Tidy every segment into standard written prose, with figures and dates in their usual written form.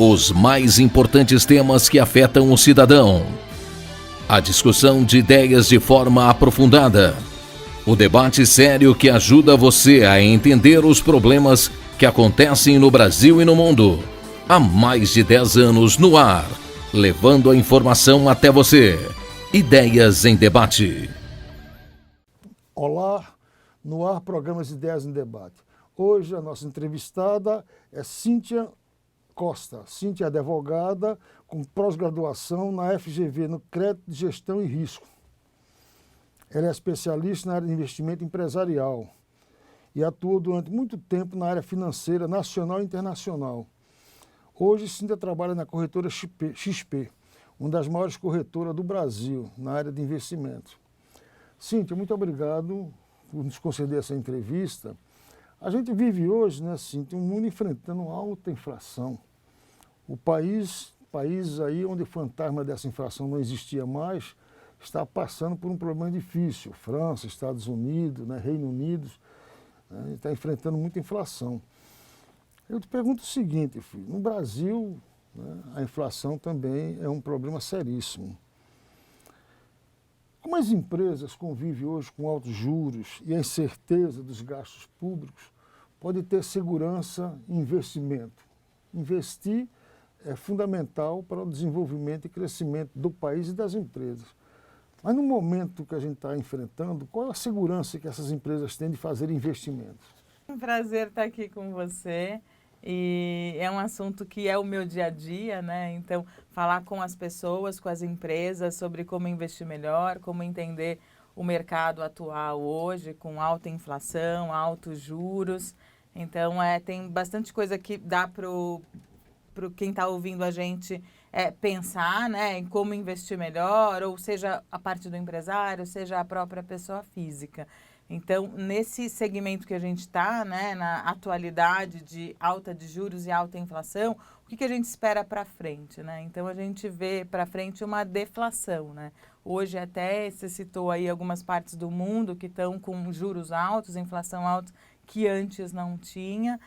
Os mais importantes temas que afetam o cidadão. A discussão de ideias de forma aprofundada. O debate sério que ajuda você a entender os problemas que acontecem no Brasil e no mundo. Há mais de 10 anos no ar, levando a informação até você. Ideias em Debate. Olá, no ar, programas Ideias em Debate. Hoje a nossa entrevistada é Cíntia Costa. Cíntia é advogada com pós-graduação na FGV, no Crédito de Gestão e Risco. Ela é especialista na área de investimento empresarial e atuou durante muito tempo na área financeira nacional e internacional. Hoje, Cíntia trabalha na corretora XP, uma das maiores corretoras do Brasil na área de investimento. Cíntia, muito obrigado por nos conceder essa entrevista. A gente vive hoje, né, Cíntia, um mundo enfrentando alta inflação. O país aí onde o fantasma dessa inflação não existia mais, está passando por um problema difícil. França, Estados Unidos, né, Reino Unido, né, está enfrentando muita inflação. Eu te pergunto o seguinte, filho, no Brasil, né, a inflação também é um problema seríssimo. Como as empresas convivem hoje com altos juros e a incerteza dos gastos públicos, pode ter segurança em investimento. Investir é fundamental para o desenvolvimento e crescimento do país e das empresas. Mas no momento que a gente está enfrentando, qual é a segurança que essas empresas têm de fazer investimentos? É um prazer estar aqui com você. E é um assunto que é o meu dia a dia, né? Então, falar com as pessoas, com as empresas sobre como investir melhor, como entender o mercado atual hoje, com alta inflação, altos juros. Então, tem bastante coisa que dá para quem está ouvindo a gente pensar, né, em como investir melhor, ou seja, a parte do empresário, seja a própria pessoa física. Então, nesse segmento que a gente está, né, na atualidade de alta de juros e alta inflação, o que a gente espera para frente, né? Então, a gente vê para frente uma deflação, né? Hoje até você citou aí algumas partes do mundo que estão com juros altos, inflação alta, que antes não tinha.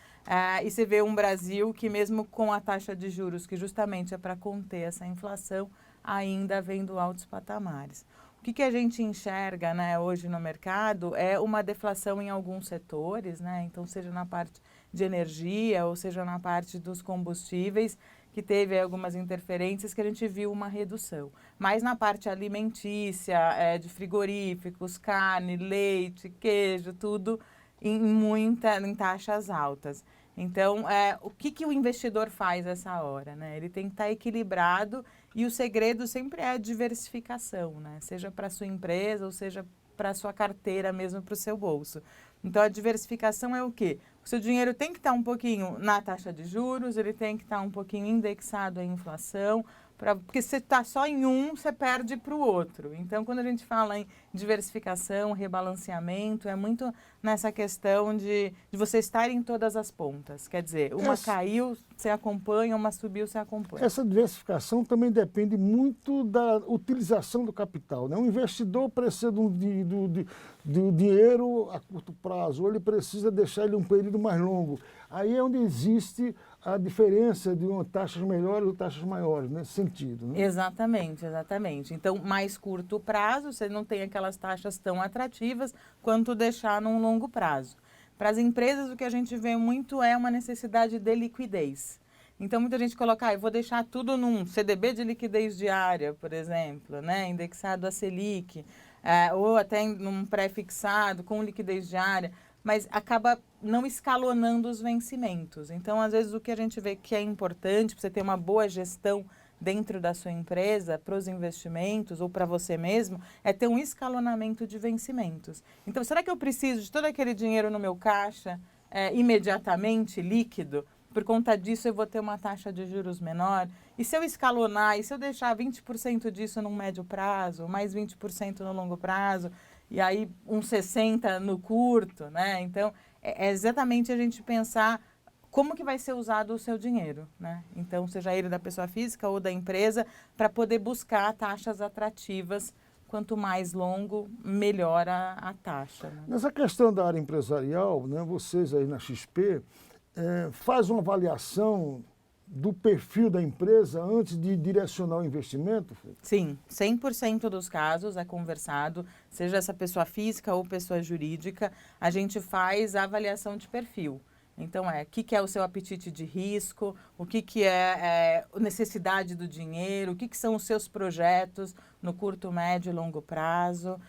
E você vê um Brasil que mesmo com a taxa de juros, que justamente é para conter essa inflação, ainda vendo altos patamares. O que a gente enxerga, né, hoje no mercado é uma deflação em alguns setores, né? Então, seja na parte de energia ou seja na parte dos combustíveis, que teve algumas interferências que a gente viu uma redução. Mas na parte alimentícia, de frigoríficos, carne, leite, queijo, tudo em taxas altas. Então, o que o investidor faz essa hora, né? Ele tem que estar equilibrado e o segredo sempre é a diversificação, né? Seja para a sua empresa ou seja para a sua carteira mesmo, para o seu bolso. Então, a diversificação é o quê? O seu dinheiro tem que estar um pouquinho na taxa de juros, ele tem que estar um pouquinho indexado à inflação, porque se está só em um, você perde para o outro. Então, quando a gente fala em diversificação, rebalanceamento, é muito nessa questão de você estar em todas as pontas. Quer dizer, uma caiu, você acompanha, uma subiu, você acompanha. Essa diversificação também depende muito da utilização do capital, né? Um investidor precisa do dinheiro a curto prazo, ou ele precisa deixar ele um período mais longo. Aí é onde existe a diferença de taxas melhores ou taxas maiores, nesse sentido, né? Exatamente, exatamente. Então, mais curto prazo, você não tem aquelas taxas tão atrativas quanto deixar num longo prazo. Para as empresas, o que a gente vê muito é uma necessidade de liquidez. Então, muita gente coloca, eu vou deixar tudo num CDB de liquidez diária, por exemplo, né, indexado a Selic, ou até num pré-fixado com liquidez diária, mas acaba não escalonando os vencimentos. Então, às vezes, o que a gente vê que é importante para você ter uma boa gestão dentro da sua empresa, para os investimentos ou para você mesmo, é ter um escalonamento de vencimentos. Então, será que eu preciso de todo aquele dinheiro no meu caixa imediatamente líquido? Por conta disso, eu vou ter uma taxa de juros menor. E se eu escalonar, e se eu deixar 20% disso no médio prazo, mais 20% no longo prazo, e aí uns 60% no curto, né? Então, é exatamente a gente pensar como que vai ser usado o seu dinheiro, né? Então, seja ele da pessoa física ou da empresa, para poder buscar taxas atrativas. Quanto mais longo, melhor a taxa. Né? Nessa questão da área empresarial, né, vocês aí na XP faz uma avaliação do perfil da empresa antes de direcionar o investimento? Sim, 100% dos casos é conversado, seja essa pessoa física ou pessoa jurídica, a gente faz a avaliação de perfil. Então, o que é o seu apetite de risco, o que é necessidade do dinheiro, o que são os seus projetos no curto, médio e longo prazo.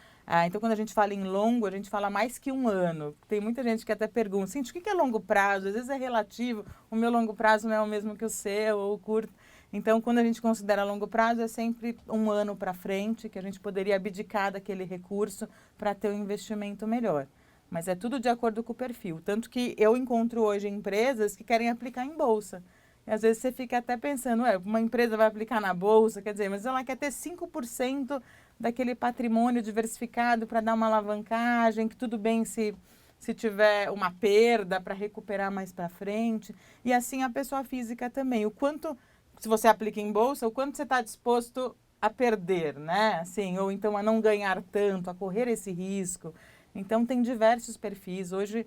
Então, quando a gente fala em longo, a gente fala mais que um ano. Tem muita gente que até pergunta, Cíntia, o que é longo prazo? Às vezes é relativo, o meu longo prazo não é o mesmo que o seu, ou o curto. Então, quando a gente considera longo prazo, é sempre um ano para frente, que a gente poderia abdicar daquele recurso para ter um investimento melhor. Mas é tudo de acordo com o perfil. Tanto que eu encontro hoje empresas que querem aplicar em bolsa. E às vezes você fica até pensando, uma empresa vai aplicar na bolsa, quer dizer, mas ela quer ter 5% daquele patrimônio diversificado para dar uma alavancagem, que tudo bem se tiver uma perda para recuperar mais para frente. E assim a pessoa física também. O quanto, se você aplica em bolsa, o quanto você está disposto a perder, né? Assim, ou então a não ganhar tanto, a correr esse risco. Então, tem diversos perfis. Hoje,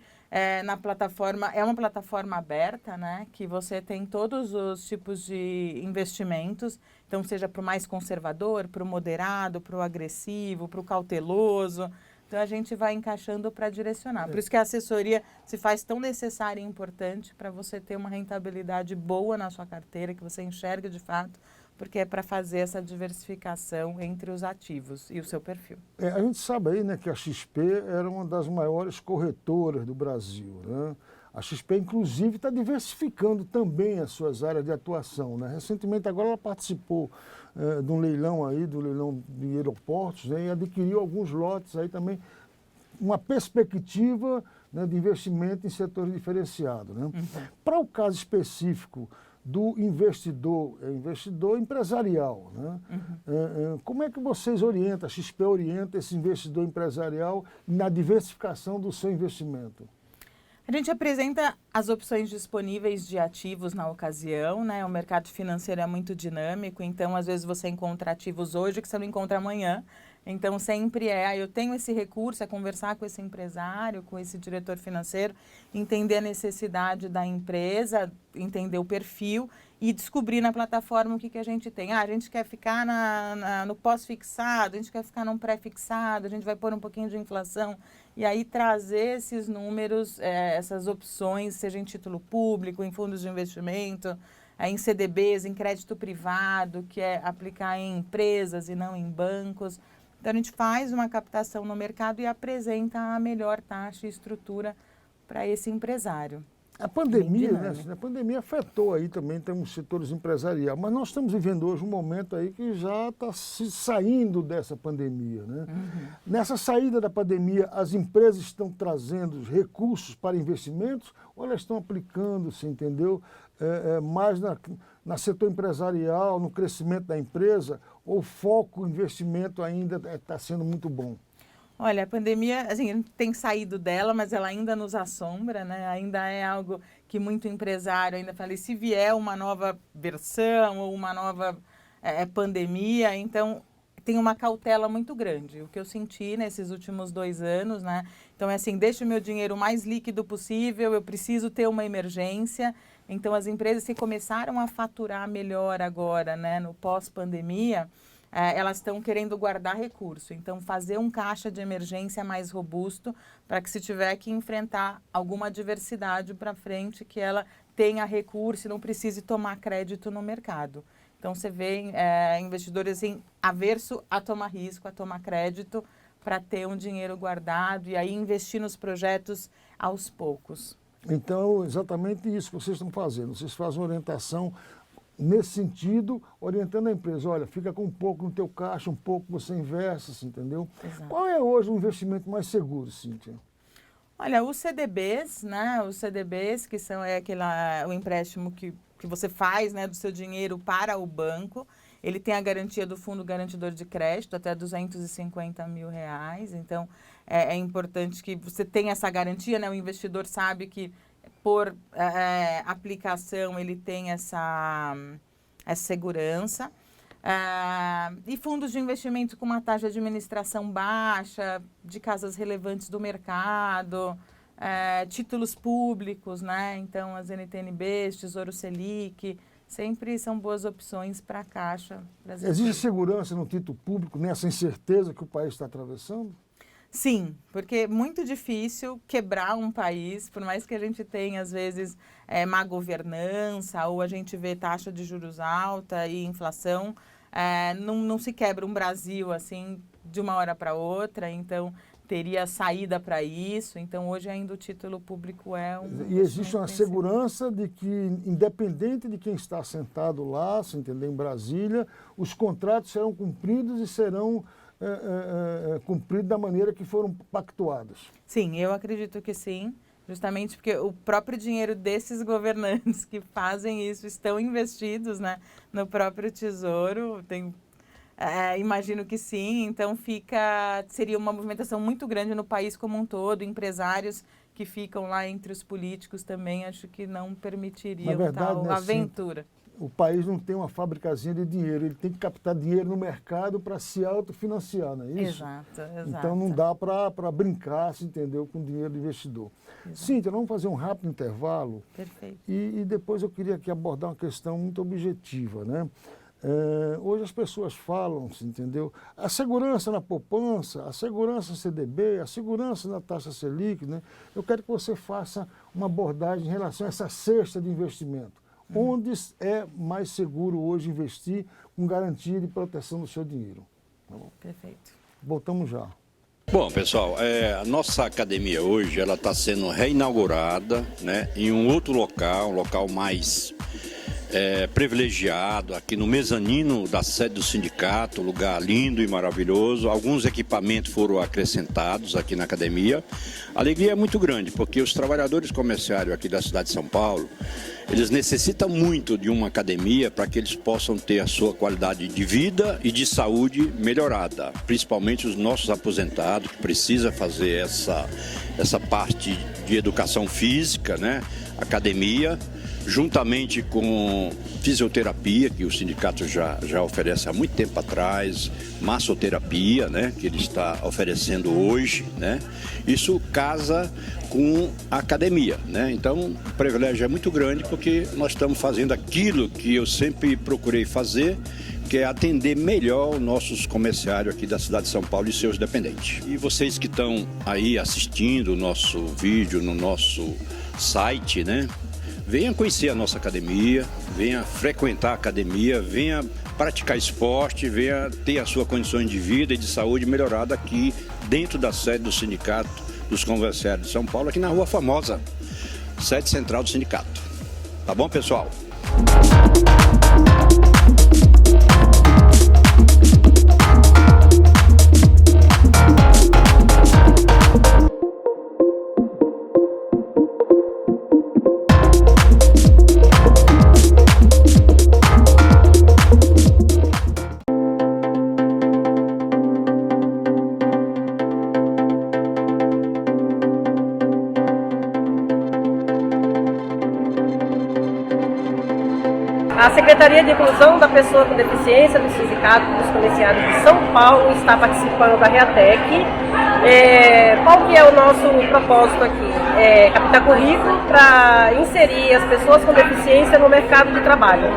na plataforma, é uma plataforma aberta, né? Que você tem todos os tipos de investimentos. Então, seja para o mais conservador, para o moderado, para o agressivo, para o cauteloso. Então, a gente vai encaixando para direcionar. Por isso que a assessoria se faz tão necessária e importante para você ter uma rentabilidade boa na sua carteira, que você enxergue de fato, porque é para fazer essa diversificação entre os ativos e o seu perfil. A gente sabe aí, né, que a XP era uma das maiores corretoras do Brasil, né? A XP, inclusive, está diversificando também as suas áreas de atuação, né? Recentemente, agora ela participou de um leilão aí, do leilão de aeroportos, né, e adquiriu alguns lotes aí também, uma perspectiva, né, de investimento em setores diferenciados, né? Para o caso específico do investidor empresarial, né? Como é que vocês orientam, a XP orienta esse investidor empresarial na diversificação do seu investimento? A gente apresenta as opções disponíveis de ativos na ocasião, né? O mercado financeiro é muito dinâmico, então às vezes você encontra ativos hoje que você não encontra amanhã. Então sempre eu tenho esse recurso, é conversar com esse empresário, com esse diretor financeiro, entender a necessidade da empresa, entender o perfil e descobrir na plataforma o que a gente tem. A gente quer ficar no pós-fixado, a gente quer ficar num pré-fixado, a gente vai pôr um pouquinho de inflação. E aí trazer esses números, essas opções, seja em título público, em fundos de investimento, em CDBs, em crédito privado, que é aplicar em empresas e não em bancos. Então, a gente faz uma captação no mercado e apresenta a melhor taxa e estrutura para esse empresário. A pandemia, né, a pandemia afetou aí também, temos setores empresariais, mas nós estamos vivendo hoje um momento aí que já está se saindo dessa pandemia, né? Nessa saída da pandemia, as empresas estão trazendo recursos para investimentos ou elas estão aplicando-se, entendeu? Mais na setor empresarial, no crescimento da empresa, ou o foco, o investimento ainda está sendo muito bom? Olha, a pandemia, assim, a gente tem saído dela, mas ela ainda nos assombra, né? Ainda é algo que muito empresário ainda fala, e se vier uma nova versão ou uma nova pandemia, então tem uma cautela muito grande. O que eu senti nesses últimos 2 anos, né? Então é assim, deixa o meu dinheiro o mais líquido possível, eu preciso ter uma emergência. Então as empresas que começaram a faturar melhor agora, né, no pós-pandemia, elas estão querendo guardar recurso. Então, fazer um caixa de emergência mais robusto para que se tiver que enfrentar alguma adversidade para frente, que ela tenha recurso e não precise tomar crédito no mercado. Então, você vê investidores assim, averso a tomar risco, a tomar crédito, para ter um dinheiro guardado e aí investir nos projetos aos poucos. Então, exatamente isso que vocês estão fazendo. Vocês fazem orientação nesse sentido, orientando a empresa, olha, fica com um pouco no teu caixa, um pouco você investe, entendeu? Exato. Qual é hoje o investimento mais seguro, Cíntia? Olha, os CDBs, né? Os CDBs, que são o empréstimo que você faz, né, do seu dinheiro para o banco, ele tem a garantia do fundo garantidor de crédito até R$250 mil. Então, é importante que você tenha essa garantia, né? O investidor sabe que por aplicação ele tem essa segurança. E fundos de investimento com uma taxa de administração baixa, de casas relevantes do mercado, títulos públicos, né? Então as NTNBs, Tesouro Selic, sempre são boas opções para a Caixa brasileira. Existe segurança no título público nessa incerteza que o país está atravessando? Sim, porque é muito difícil quebrar um país, por mais que a gente tenha, às vezes, má governança, ou a gente vê taxa de juros alta e inflação, não se quebra um Brasil assim de uma hora para outra, então teria saída para isso. Então, hoje ainda o título público é um... E existe uma segurança de que, independente de quem está sentado lá, se entender, em Brasília, os contratos serão cumpridos e serão cumpridos da maneira que foram pactuados. Sim, eu acredito que sim, justamente porque o próprio dinheiro desses governantes que fazem isso estão investidos, né, no próprio Tesouro. Imagino que sim, então seria uma movimentação muito grande no país como um todo, empresários que ficam lá entre os políticos também, acho que não permitiriam tal aventura. O país não tem uma fabricazinha de dinheiro, ele tem que captar dinheiro no mercado para se autofinanciar, não é isso? Exato. Então não dá para brincar, se entendeu, com o dinheiro do investidor. Exato. Cíntia, vamos fazer um rápido intervalo. Perfeito. E depois eu queria aqui abordar uma questão muito objetiva, né? Hoje as pessoas falam, se entendeu? A segurança na poupança, a segurança no CDB, a segurança na taxa Selic, né? Eu quero que você faça uma abordagem em relação a essa cesta de investimento. Onde é mais seguro hoje investir com garantia de proteção do seu dinheiro? Tá bom? Perfeito. Voltamos já. Bom, pessoal, a nossa academia hoje ela está sendo reinaugurada, né, em um outro local, um local mais privilegiado, aqui no mezanino da sede do sindicato, lugar lindo e maravilhoso. Alguns equipamentos foram acrescentados aqui na academia. A alegria é muito grande, porque os trabalhadores comerciários aqui da cidade de São Paulo, eles necessitam muito de uma academia para que eles possam ter a sua qualidade de vida e de saúde melhorada. Principalmente os nossos aposentados, que precisam fazer essa parte de educação física, né? Academia, juntamente com fisioterapia, que o sindicato já oferece há muito tempo atrás, massoterapia, né, que ele está oferecendo hoje, né, isso casa com a academia, né, então o privilégio é muito grande porque nós estamos fazendo aquilo que eu sempre procurei fazer, que é atender melhor os nossos comerciários aqui da cidade de São Paulo e seus dependentes. E vocês que estão aí assistindo o nosso vídeo no nosso site, né, venha conhecer a nossa academia, venha frequentar a academia, venha praticar esporte, venha ter as suas condições de vida e de saúde melhorada aqui dentro da sede do Sindicato dos Comerciários de São Paulo, aqui na Rua Famosa, sede central do sindicato. Tá bom, pessoal? A Secretaria de Inclusão da Pessoa com Deficiência do Sindicato dos Comerciários de São Paulo está participando da REATEC. Qual que é o nosso propósito aqui? Captar currículo para inserir as pessoas com deficiência no mercado de trabalho.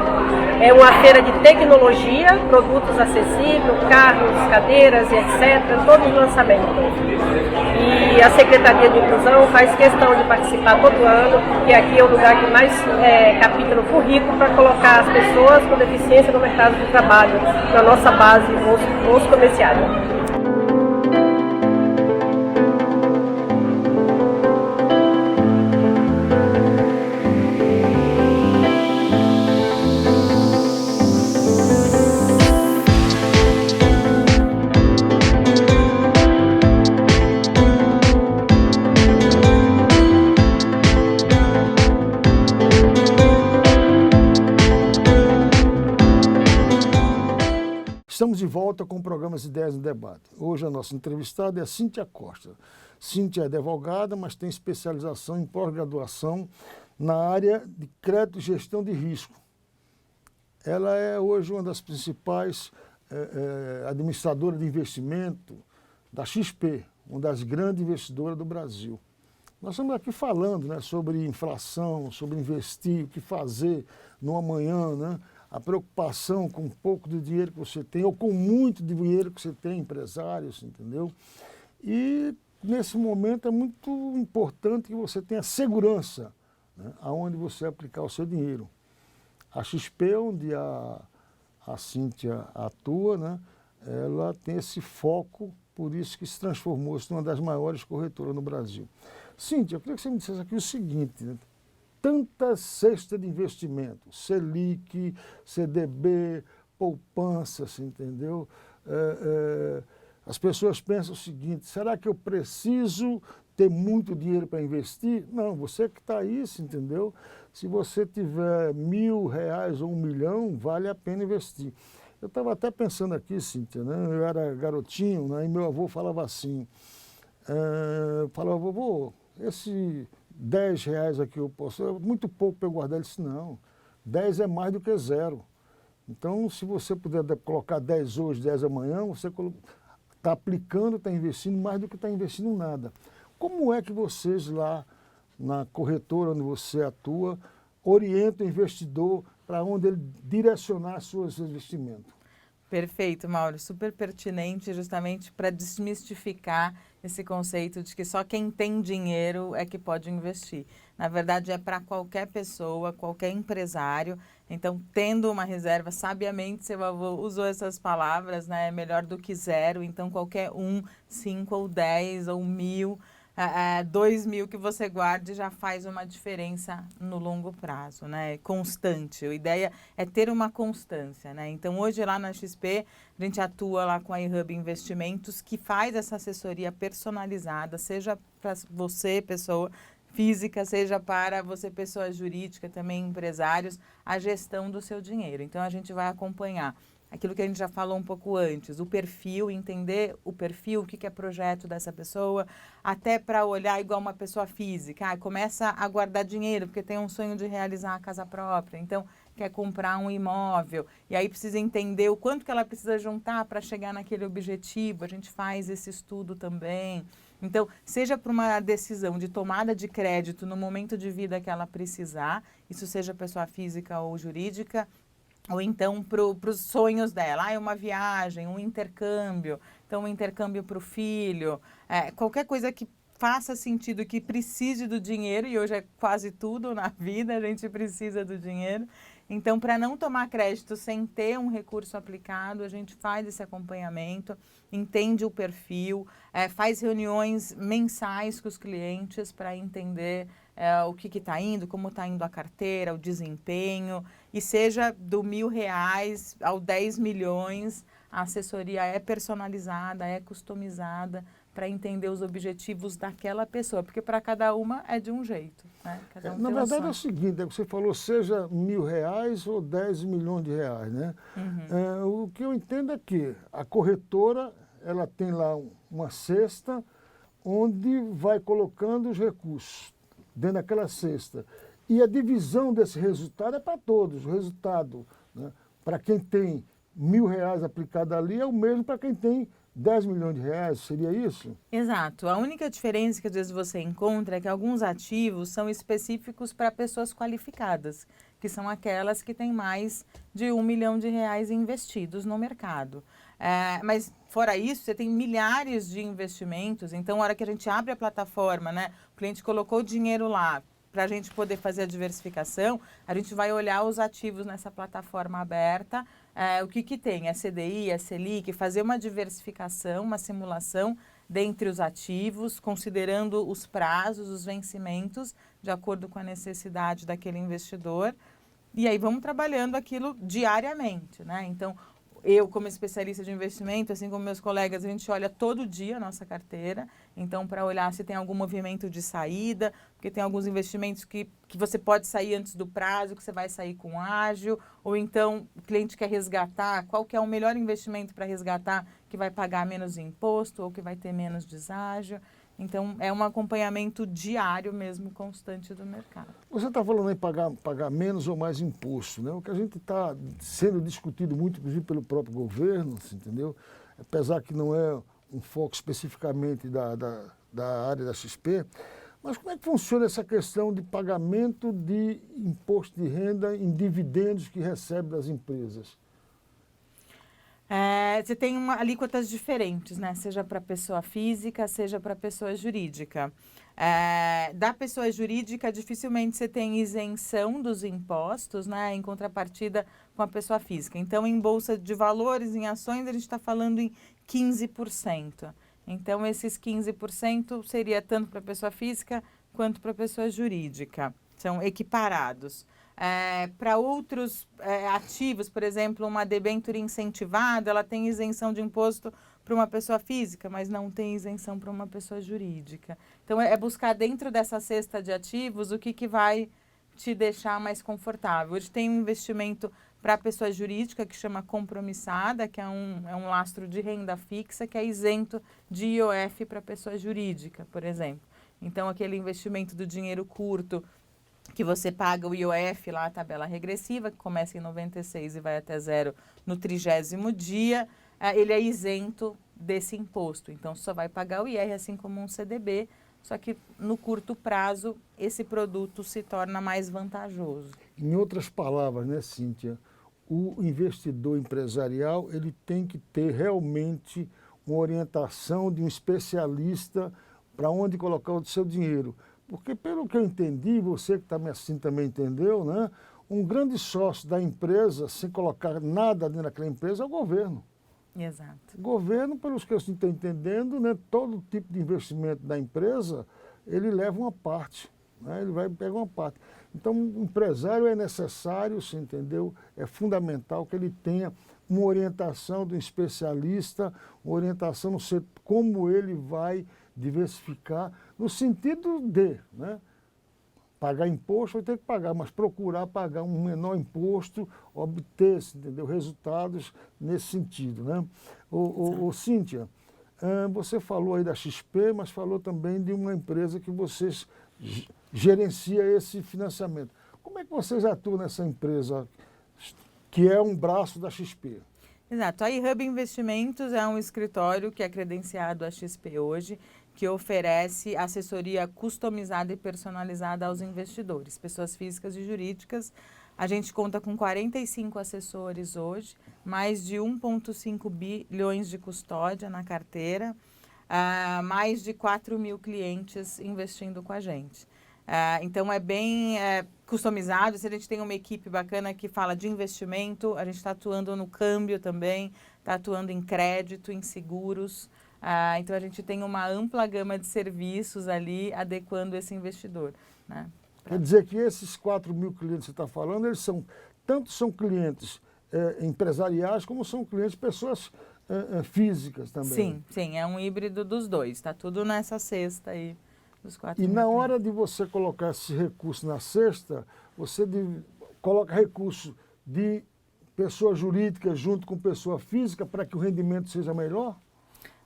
É uma feira de tecnologia, produtos acessíveis, carros, cadeiras e etc., todo em lançamento. E a Secretaria de Inclusão faz questão de participar todo ano, porque aqui é o lugar que mais capta no currículo para colocar as pessoas com deficiência no mercado de trabalho, na nossa base, os comerciários. Estamos de volta com o programa Ideias no Debate. Hoje a nossa entrevistada é a Cíntia Costa. Cíntia é advogada, mas tem especialização em pós-graduação na área de crédito e gestão de risco. Ela é hoje uma das principais administradoras de investimento da XP, uma das grandes investidoras do Brasil. Nós estamos aqui falando, né, sobre inflação, sobre investir, o que fazer no amanhã, né? A preocupação com um pouco do dinheiro que você tem, ou com muito dinheiro que você tem, empresários, entendeu? E nesse momento é muito importante que você tenha segurança, né, aonde você aplicar o seu dinheiro. A XP, onde a Cíntia atua, né, ela tem esse foco, por isso que se transformou-se numa das maiores corretoras no Brasil. Cíntia, eu queria que você me dissesse aqui o seguinte, né? Tanta cesta de investimento, Selic, CDB, poupança, você entendeu? As pessoas pensam o seguinte, será que eu preciso ter muito dinheiro para investir? Não, você que está aí, você entendeu? Se você tiver R$1.000 ou 1 milhão, vale a pena investir. Eu estava até pensando aqui, Cíntia, né? Eu era garotinho, né? E meu avô falava assim, falava, vovô, esse R$10 aqui eu posso, é muito pouco para eu guardar. Ele disse, não, 10 é mais do que 0. Então, se você puder colocar 10 hoje, 10 amanhã, você está aplicando, está investindo mais do que está investindo nada. Como é que vocês lá na corretora onde você atua orientam o investidor para onde ele direcionar seus investimentos? Perfeito, Mauro. Super pertinente justamente para desmistificar esse conceito de que só quem tem dinheiro é que pode investir. Na verdade, é para qualquer pessoa, qualquer empresário. Então, tendo uma reserva, sabiamente, seu avô usou essas palavras, né? É melhor do que 0. Então, qualquer 1, 5 ou 10 ou 1.000, 2.000 que você guarde já faz uma diferença no longo prazo, né? Constante. A ideia é ter uma constância, né? Então, hoje lá na XP, a gente atua lá com a iHub Investimentos, que faz essa assessoria personalizada, seja para você, pessoa física, seja para você, pessoa jurídica, também empresários, a gestão do seu dinheiro. Então, a gente vai acompanhar aquilo que a gente já falou um pouco antes, o perfil, entender o perfil, o que é projeto dessa pessoa, até para olhar igual uma pessoa física, começa a guardar dinheiro porque tem um sonho de realizar a casa própria, então quer comprar um imóvel, e aí precisa entender o quanto que ela precisa juntar para chegar naquele objetivo, a gente faz esse estudo também. Então, seja para uma decisão de tomada de crédito no momento de vida que ela precisar, isso seja pessoa física ou jurídica, ou então para os sonhos dela, uma viagem, um intercâmbio, então um intercâmbio para o filho, qualquer coisa que faça sentido, que precise do dinheiro, e hoje é quase tudo na vida, a gente precisa do dinheiro. Então, para não tomar crédito sem ter um recurso aplicado, a gente faz esse acompanhamento, entende o perfil, faz reuniões mensais com os clientes para entender o que está indo, como está indo a carteira, o desempenho, e seja do R$1.000 ao 10 milhões, a assessoria é personalizada, é customizada para entender os objetivos daquela pessoa, porque para cada uma é de um jeito, né? Cada um Na tem verdade é o seguinte, você falou seja R$1.000 ou 10 milhões de reais, né? O que eu entendo é que a corretora, ela tem lá uma cesta onde vai colocando os recursos dentro daquela cesta. E a divisão desse resultado é para todos. O resultado, né, para quem tem R$1.000 aplicado ali é o mesmo para quem tem 10 milhões de reais, seria isso? Exato. A única diferença que às vezes você encontra é que alguns ativos são específicos para pessoas qualificadas, que são aquelas que têm mais de R$1 milhão investidos no mercado. Mas fora isso, você tem milhares de investimentos, então a hora que a gente abre a plataforma, né, o cliente colocou o dinheiro lá, para a gente poder fazer a diversificação, a gente vai olhar os ativos nessa plataforma aberta, o que tem, é CDI, é Selic, fazer uma diversificação, uma simulação dentre os ativos, considerando os prazos, os vencimentos, de acordo com a necessidade daquele investidor. E aí vamos trabalhando aquilo diariamente, né? Então, eu, como especialista de investimento, assim como meus colegas, a gente olha todo dia a nossa carteira. Então, para olhar se tem algum movimento de saída, porque tem alguns investimentos que você pode sair antes do prazo, que você vai sair com ágio, ou então o cliente quer resgatar, qual que é o melhor investimento para resgatar, que vai pagar menos imposto ou que vai ter menos deságio. Então, é um acompanhamento diário mesmo, constante do mercado. Você está falando em pagar menos ou mais imposto, né? O que a gente está sendo discutido muito, inclusive pelo próprio governo, entendeu? Apesar que não é um foco especificamente da área da XP, Mas como é que funciona essa questão de pagamento de imposto de renda em dividendos que recebe das empresas? Você tem alíquotas diferentes, né? Seja para pessoa física, seja para pessoa jurídica. Da pessoa jurídica, dificilmente você tem isenção dos impostos, né? Em contrapartida com a pessoa física. Então, em bolsa de valores, em ações, a gente está falando em 15%. Então, esses 15% seria tanto para a pessoa física quanto para a pessoa jurídica. São equiparados. Para outros ativos, por exemplo, uma debênture incentivada, ela tem isenção de imposto para uma pessoa física, mas não tem isenção para uma pessoa jurídica. Então, é buscar dentro dessa cesta de ativos o que vai te deixar mais confortável. Hoje tem um investimento para a pessoa jurídica que chama compromissada, que é um lastro de renda fixa que é isento de IOF para a pessoa jurídica, por exemplo. Então, aquele investimento do dinheiro curto, que você paga o IOF lá, a tabela regressiva, que começa em 96 e vai até zero no 30º dia, ele é isento desse imposto. Então, só vai pagar o IR, assim como um CDB, só que no curto prazo, esse produto se torna mais vantajoso. Em outras palavras, né, Cíntia, o investidor empresarial ele tem que ter realmente uma orientação de um especialista para onde colocar o seu dinheiro. Porque, pelo que eu entendi, você que está me assistindo também entendeu, né? Um grande sócio da empresa, sem colocar nada dentro daquela empresa, é o governo. Exato. O governo, pelos que eu estou entendendo, né, todo tipo de investimento da empresa, ele leva uma parte, né? Ele vai pegar uma parte. Então, o empresário é necessário, você entendeu? É fundamental que ele tenha uma orientação de um especialista, uma orientação, não sei como ele vai diversificar, no sentido de, né, pagar imposto, vai ter que pagar, mas procurar pagar um menor imposto, obter, entendeu, resultados nesse sentido, né? Cíntia, você falou aí da XP, mas falou também de uma empresa que vocês gerencia esse financiamento. Como é que vocês atuam nessa empresa que é um braço da XP? Exato. A iHub Investimentos é um escritório que é credenciado à XP hoje, que oferece assessoria customizada e personalizada aos investidores, pessoas físicas e jurídicas. A gente conta com 45 assessores hoje, mais de 1,5 bilhões de custódia na carteira, mais de 4 mil clientes investindo com a gente. Então, é bem customizado. Se a gente tem uma equipe bacana que fala de investimento, a gente está atuando no câmbio também, está atuando em crédito, em seguros. Então, a gente tem uma ampla gama de serviços ali adequando esse investidor, né? Quer dizer que esses 4 mil clientes que você está falando, eles tanto são clientes empresariais, como são clientes pessoas físicas também. Sim, sim, é um híbrido dos dois. Está tudo nessa cesta aí dos 4 E mil na clientes. hora de você colocar esse recurso na cesta, você coloca recurso de pessoa jurídica junto com pessoa física para que o rendimento seja melhor?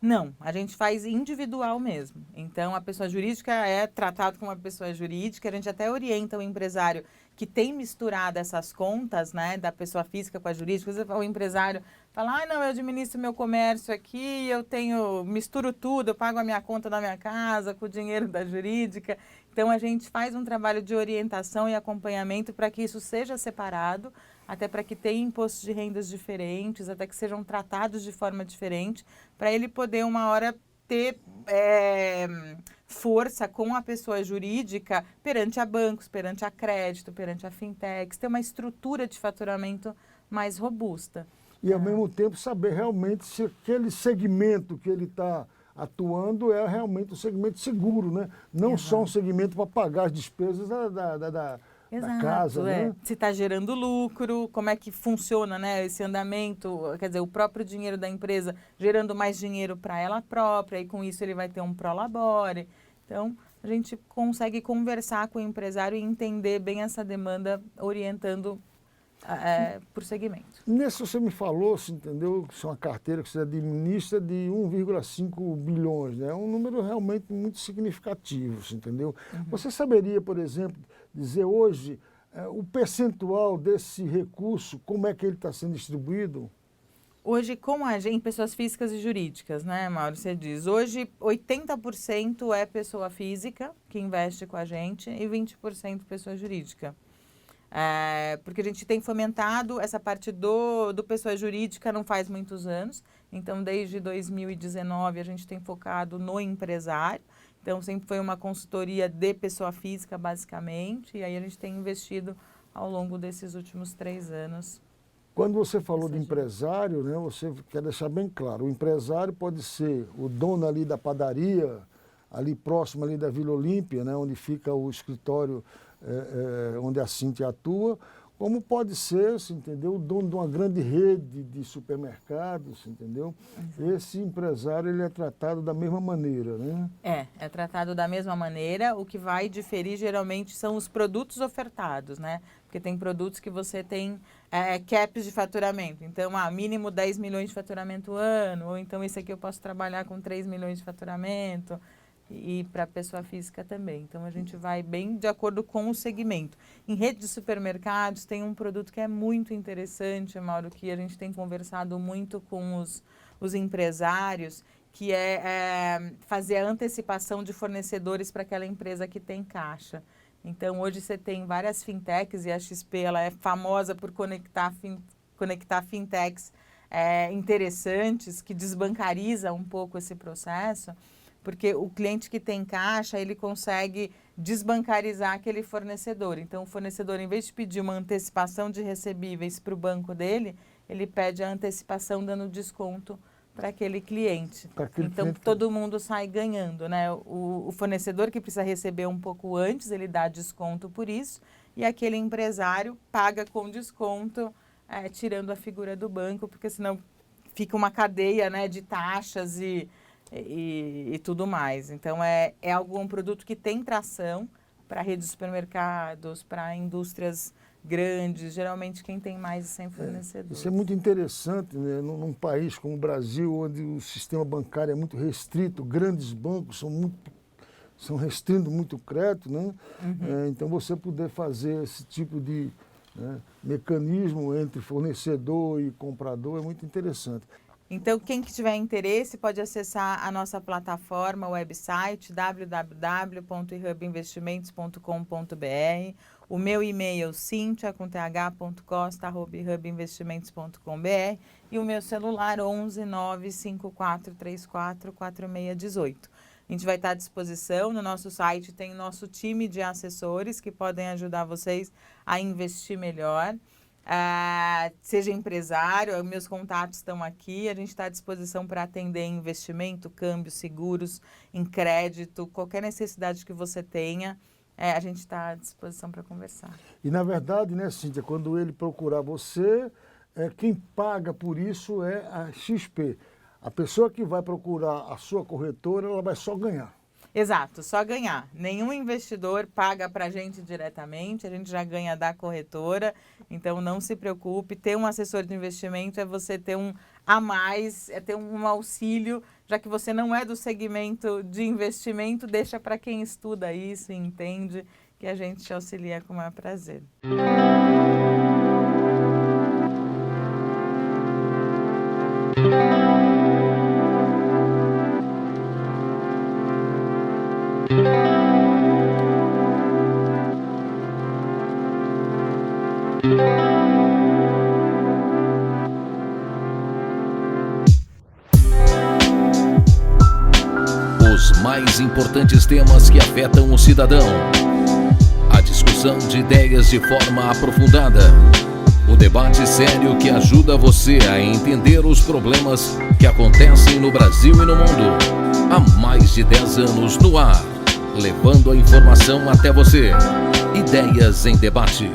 Não, a gente faz individual mesmo. Então, a pessoa jurídica é tratada como uma pessoa jurídica, a gente até orienta o empresário que tem misturado essas contas, né, da pessoa física com a jurídica. O empresário fala, não, eu administro meu comércio aqui, misturo tudo, eu pago a minha conta da minha casa com o dinheiro da jurídica. Então, a gente faz um trabalho de orientação e acompanhamento para que isso seja separado, até para que tenha impostos de rendas diferentes, até que sejam tratados de forma diferente, para ele poder uma hora ter força com a pessoa jurídica perante a bancos, perante a crédito, perante a fintechs, ter uma estrutura de faturamento mais robusta. E ao mesmo tempo saber realmente se aquele segmento que ele está atuando é realmente um segmento seguro, né? Não Exato. só um segmento para pagar as despesas da casa, né? Se está gerando lucro, como é que funciona, né, esse andamento, quer dizer, o próprio dinheiro da empresa gerando mais dinheiro para ela própria, e com isso ele vai ter um prolabore. Então, a gente consegue conversar com o empresário e entender bem essa demanda, orientando por segmento. Nesse você me falou, você entendeu, que isso é uma carteira que você administra de 1,5 bilhões, né? É um número realmente muito significativo, você entendeu? Uhum. Você saberia, por exemplo, dizer hoje o percentual desse recurso, como é que ele está sendo distribuído? Hoje, com a gente, pessoas físicas e jurídicas, né, Mauro? Você diz, hoje 80% é pessoa física que investe com a gente e 20% pessoa jurídica. Porque a gente tem fomentado essa parte do pessoa jurídica não faz muitos anos. Então, desde 2019, a gente tem focado no empresário. Então, sempre foi uma consultoria de pessoa física, basicamente. E aí a gente tem investido ao longo desses últimos 3 anos. Quando você falou de empresário, né, você quer deixar bem claro, o empresário pode ser o dono ali da padaria, ali próximo ali da Vila Olímpia, né, onde fica o escritório onde a Cíntia atua, como pode ser, entendeu, o dono de uma grande rede de supermercados, entendeu? Esse empresário ele é tratado da mesma maneira, né? É tratado da mesma maneira. O que vai diferir geralmente são os produtos ofertados, né? Porque tem produtos que você tem caps de faturamento. Então, mínimo 10 milhões de faturamento ano, ou então esse aqui eu posso trabalhar com 3 milhões de faturamento. E para a pessoa física também. Então, a gente vai bem de acordo com o segmento. Em rede de supermercados, tem um produto que é muito interessante, Mauro, que a gente tem conversado muito com os empresários, que é fazer a antecipação de fornecedores para aquela empresa que tem caixa. Então, hoje você tem várias fintechs, e a XP ela é famosa por conectar fintechs interessantes, que desbancariza um pouco esse processo, porque o cliente que tem caixa, ele consegue desbancarizar aquele fornecedor. Então, o fornecedor, em vez de pedir uma antecipação de recebíveis para o banco dele, ele pede a antecipação dando desconto para aquele cliente. Então, todo mundo sai ganhando, né? O fornecedor que precisa receber um pouco antes, ele dá desconto por isso, e aquele empresário paga com desconto, tirando a figura do banco, porque senão fica uma cadeia, né, de taxas e tudo mais. Então, é algum produto que tem tração para redes de supermercados, para indústrias grandes, geralmente quem tem mais de 100 fornecedores. Isso é muito interessante, né? Num país como o Brasil, onde o sistema bancário é muito restrito, grandes bancos são restringindo muito o crédito, né? Então, você poder fazer esse tipo de mecanismo entre fornecedor e comprador é muito interessante. Então, quem que tiver interesse pode acessar a nossa plataforma, o website www.ihubinvestimentos.com.br. O meu e-mail, cintia.costa@ihubinvestimentos.com.br, e o meu celular 11 95434 4618. A gente vai estar à disposição. No nosso site tem o nosso time de assessores que podem ajudar vocês a investir melhor. Seja empresário, meus contatos estão aqui, a gente está à disposição para atender em investimento, câmbio, seguros, em crédito, qualquer necessidade que você tenha, a gente está à disposição para conversar. E na verdade, né, Cíntia, quando ele procurar você, quem paga por isso é a XP. A pessoa que vai procurar a sua corretora, ela vai só ganhar. Exato, só ganhar. Nenhum investidor paga para a gente diretamente, a gente já ganha da corretora, então não se preocupe. Ter um assessor de investimento é você ter um a mais, é ter um auxílio, já que você não é do segmento de investimento, deixa para quem estuda isso e entende, que a gente te auxilia com o maior prazer. Os mais importantes temas que afetam o cidadão. A discussão de ideias de forma aprofundada. O debate sério que ajuda você a entender os problemas que acontecem no Brasil e no mundo. Há mais de 10 anos no ar, levando a informação até você. Ideias em Debate.